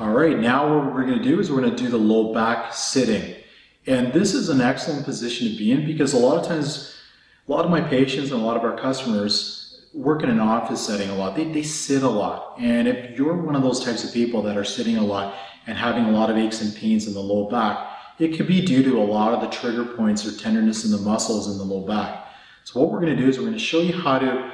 All right, now what we're going to do is we're going to do the low back sitting. And this is an excellent position to be in because a lot of times, a lot of my patients and a lot of our customers work in an office setting a lot. They sit a lot. And if you're one of those types of people that are sitting a lot and having a lot of aches and pains in the low back, it could be due to a lot of the trigger points or tenderness in the muscles in the low back. So what we're going to do is we're going to show you how to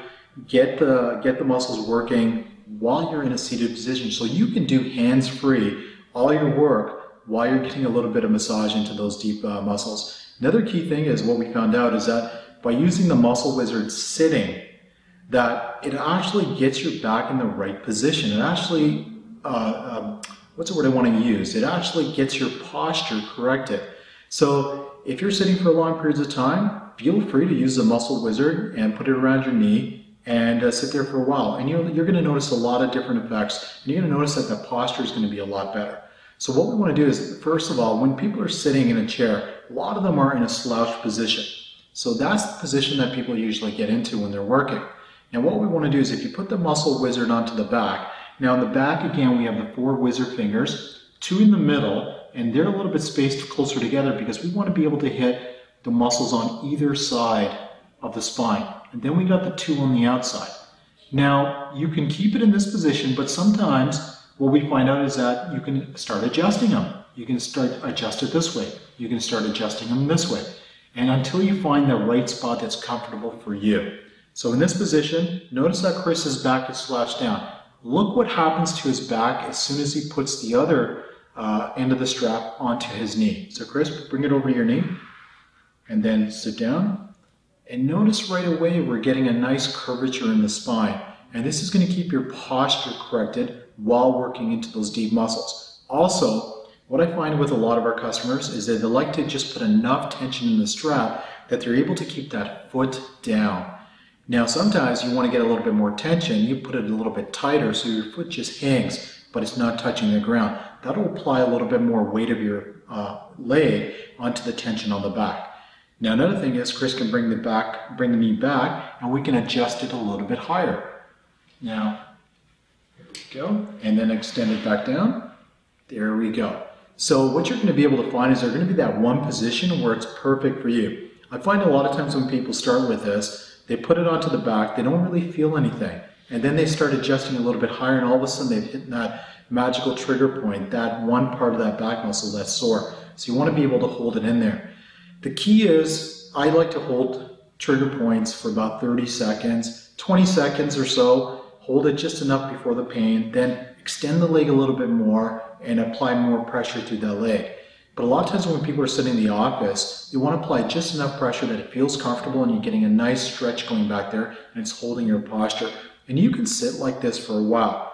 get the muscles working while you're in a seated position. So you can do hands-free all your work while you're getting a little bit of massage into those deep muscles. Another key thing is what we found out is that by using the Muscle Wizard sitting, that it actually gets your back in the right position. It actually, what's the word I want to use? It actually gets your posture corrected. So if you're sitting for long periods of time, feel free to use the Muscle Wizard and put it around your knee and sit there for a while. And you're going to notice a lot of different effects. And you're going to notice that the posture is going to be a lot better. So what we want to do is, first of all, when people are sitting in a chair, a lot of them are in a slouched position. So that's the position that people usually get into when they're working. Now what we want to do is if you put the Muscle Wizard onto the back, now in the back again we have the 4 wizard fingers, 2 in the middle, and they're a little bit spaced closer together because we want to be able to hit the muscles on either side of the spine. And then we got the 2 on the outside. Now you can keep it in this position, but sometimes what we find out is that you can start adjusting them. You can start adjust it this way. You can start adjusting them this way. And until you find the right spot that's comfortable for you. So in this position, notice that Chris's back is slouched down. Look what happens to his back as soon as he puts the other end of the strap onto his knee. So Chris, bring it over to your knee and then sit down. And notice right away we're getting a nice curvature in the spine. And this is going to keep your posture corrected while working into those deep muscles. Also, what I find with a lot of our customers is that they like to just put enough tension in the strap that they're able to keep that foot down. Now sometimes you want to get a little bit more tension, you put it a little bit tighter so your foot just hangs, but it's not touching the ground. That'll apply a little bit more weight of your leg onto the tension on the back. Now another thing is Chris can bring the knee back and we can adjust it a little bit higher. Now, here we go, and then extend it back down. There we go. So what you're going to be able to find is there's going to be that one position where it's perfect for you. I find a lot of times when people start with this, they put it onto the back, they don't really feel anything. And then they start adjusting a little bit higher and all of a sudden they've hit that magical trigger point, that one part of that back muscle that's sore. So you want to be able to hold it in there. The key is, I like to hold trigger points for about 30 seconds, 20 seconds or so, hold it just enough before the pain, then extend the leg a little bit more and apply more pressure to the leg. But a lot of times when people are sitting in the office, you want to apply just enough pressure that it feels comfortable and you're getting a nice stretch going back there and it's holding your posture. And you can sit like this for a while.